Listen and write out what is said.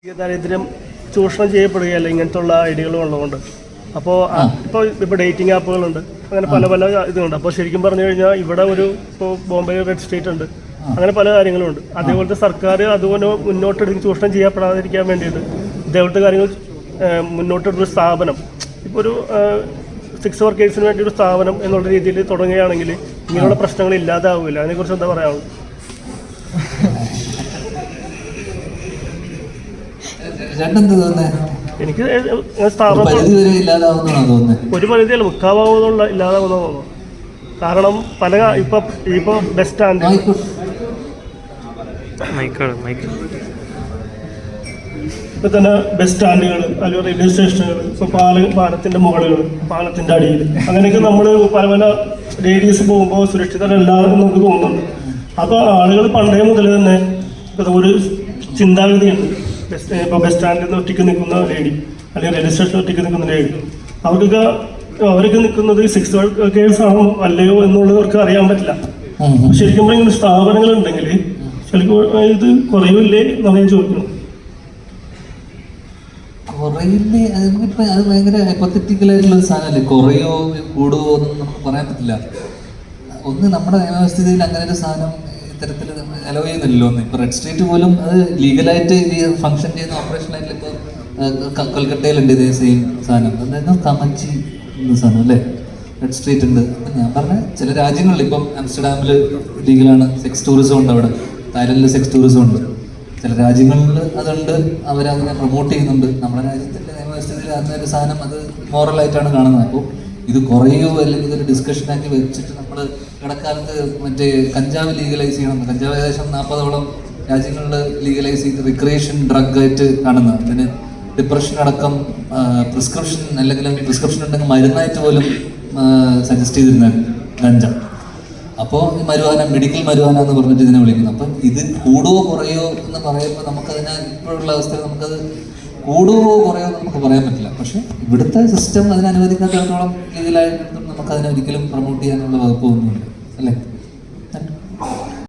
ദാരിദ്ര്യം ചൂഷണം ചെയ്യപ്പെടുകയല്ല ഇങ്ങനത്തുള്ള ഐഡിയകൾ ഉള്ളതുകൊണ്ട്. ഇപ്പോൾ ഡേറ്റിംഗ് ആപ്പുകളുണ്ട്, അങ്ങനെ പല പല ഇതുണ്ട്. അപ്പോൾ ശരിക്കും പറഞ്ഞു കഴിഞ്ഞാൽ ഇവിടെ ഇപ്പോൾ ബോംബെ റെഡ് സ്റ്റേറ്റ് ഉണ്ട്, അങ്ങനെ പല കാര്യങ്ങളുണ്ട്. അതേപോലത്തെ സർക്കാർ അതുപോലെ മുന്നോട്ടെടുത്ത് ചൂഷണം ചെയ്യപ്പെടാതിരിക്കാൻ വേണ്ടിയിട്ട് ഇതേപോലത്തെ കാര്യങ്ങൾ മുന്നോട്ടെടുത്തൊരു സ്ഥാപനം, ഇപ്പോൾ ഒരു 6 വർക്കേഴ്സിന് വേണ്ടി ഒരു സ്ഥാപനം എന്നുള്ള രീതിയിൽ തുടങ്ങുകയാണെങ്കിൽ ഇങ്ങനെയുള്ള പ്രശ്നങ്ങൾ ഇല്ലാതാവില്ല. അതിനെക്കുറിച്ച് എന്താ പറയാനുള്ളത്? എനിക്ക് സ്ഥാപനം ഒരു പരിധിയല്ല, മുക്കാഭാഗത്തുള്ള ഇല്ലാതാവുന്ന തോന്നുന്നു. കാരണം ഇപ്പോൾ ബസ് സ്റ്റാൻഡ്, ഇപ്പം തന്നെ ബസ് സ്റ്റാൻഡുകൾ, അല്ലെങ്കിൽ റെയിൽവേ സ്റ്റേഷനുകൾ, ഇപ്പോൾ പാലത്തിൻ്റെ മുകളിൽ, പാലത്തിൻ്റെ അടിയിൽ, അങ്ങനെയൊക്കെ നമ്മൾ പല പല റേഡിയസ് പോകുമ്പോൾ സുരക്ഷിതരല്ലാതെ നമുക്ക് തോന്നുന്നുണ്ട്. അപ്പോൾ ആളുകൾ പണ്ടേ മുതൽ തന്നെ ഒരു ചിന്താഗതിയുണ്ട്. ഇപ്പോൾ ബസ് സ്റ്റാൻഡിൽ നിന്ന് ഒറ്റയ്ക്ക് നിൽക്കുന്ന ലേഡി, അല്ലെങ്കിൽ റെയിൽവേ സ്റ്റേഷനിൽ ഒറ്റയ്ക്ക് നിൽക്കുന്ന ലേഡി, അവരൊക്കെ നിൽക്കുന്നത് 6 വർക്കേഴ്സ് ആണോ അല്ലയോ എന്നുള്ളത് അവർക്ക് അറിയാൻ പറ്റില്ല. ശരിക്കും ഇങ്ങനെ സ്ഥാപനങ്ങളുണ്ടെങ്കിൽ ശരിക്കും ഇത് കുറയില്ലേ എന്നാണ് ഞാൻ ചോദിക്കുന്നത്. കുറയില്ലേ? അതിപ്പോൾ അത് ഭയങ്കര ഹൈപ്പോത്തറ്റിക്കലായിട്ടുള്ള ഒരു സാധനമല്ലേ. കുറയോ കൂടുമോ എന്നൊന്നും നമുക്ക് പറയാൻ പറ്റില്ല. ഒന്ന് നമ്മുടെ നിയമവ്യവസ്ഥയിൽ അങ്ങനെ ഒരു സാധനം ഇത്തരത്തിൽ അലോ ചെയ്യുന്നില്ലല്ലോ. ഒന്ന് ഇപ്പോൾ റെഡ് സ്ട്രീറ്റ് പോലും അത് ലീഗലായിട്ട് ഫംഗ്ഷൻ ചെയ്യുന്ന ഓപ്പറേഷനായിട്ട് ഇപ്പോൾ കൊൽക്കത്തയിലുണ്ട് ഇതേ സെയിം സാധനം. എന്തായിരുന്നു കമച്ചി എന്ന സാധനം അല്ലേ, റെഡ് സ്ട്രീറ്റ് ഉണ്ട്. അപ്പം ഞാൻ പറഞ്ഞ ചില രാജ്യങ്ങളിൽ ഇപ്പം ആംസ്റ്റർഡാമിൽ ലീഗലാണ്, സെക്സ് ടൂറിസം ഉണ്ട് അവിടെ, തായ്ലൻഡിൽ സെക്സ് ടൂറിസം ഉണ്ട്. ചില രാജ്യങ്ങളിൽ അതുണ്ട്, അവരതിനെ പ്രൊമോട്ട് ചെയ്യുന്നുണ്ട്. നമ്മുടെ രാജ്യത്തിൻ്റെ നിയമവ്യവസ്ഥയിൽ അതിനൊരു സാധനം അത് മോറലായിട്ടാണ് കാണുന്നത്. അപ്പോൾ ഇത് കുറയോ അല്ലെങ്കിൽ ഇതൊരു ഡിസ്കഷനാക്കി വെച്ചിട്ട് നമ്മൾ ഇടക്കാലത്ത് മറ്റേ കഞ്ചാവ് ലീഗലൈസ് ചെയ്യണം, കഞ്ചാവ് ഏകദേശം 40ഓളം രാജ്യങ്ങളിൽ ലീഗലൈസ് ചെയ്ത് റിക്രിയേഷൻ ഡ്രഗ് ആയിട്ട് കാണുന്നത്. അതിന് ഡിപ്രഷൻ അടക്കം പ്രിസ്ക്രിപ്ഷൻ, അല്ലെങ്കിൽ പ്രിസ്ക്രിപ്ഷൻ ഉണ്ടെങ്കിൽ മരുന്നായിട്ട് പോലും സജസ്റ്റ് ചെയ്തിരുന്നത് ഗഞ്ച. അപ്പോൾ ഈ മരുവാന, മെഡിക്കൽ മരുവാന എന്ന് പറഞ്ഞിട്ട് ഇതിനെ വിളിക്കുന്നു. അപ്പം ഇത് കൂടുവോ കുറയോ എന്ന് പറയുമ്പോൾ നമുക്കതിനെ ഇപ്പോഴുള്ള അവസ്ഥയിൽ നമുക്കത് കൂടുവോ കുറയോ നമുക്ക് പറയാൻ പറ്റില്ല. പക്ഷേ ഇവിടുത്തെ സിസ്റ്റം അതിനെ അനുവദിക്കാത്തടത്തോളം ലീഗലായിട്ട് നമുക്കതിനെ ഒരിക്കലും പ്രൊമോട്ട് ചെയ്യാനുള്ള വകുപ്പൊന്നുമില്ല അല്ലേ.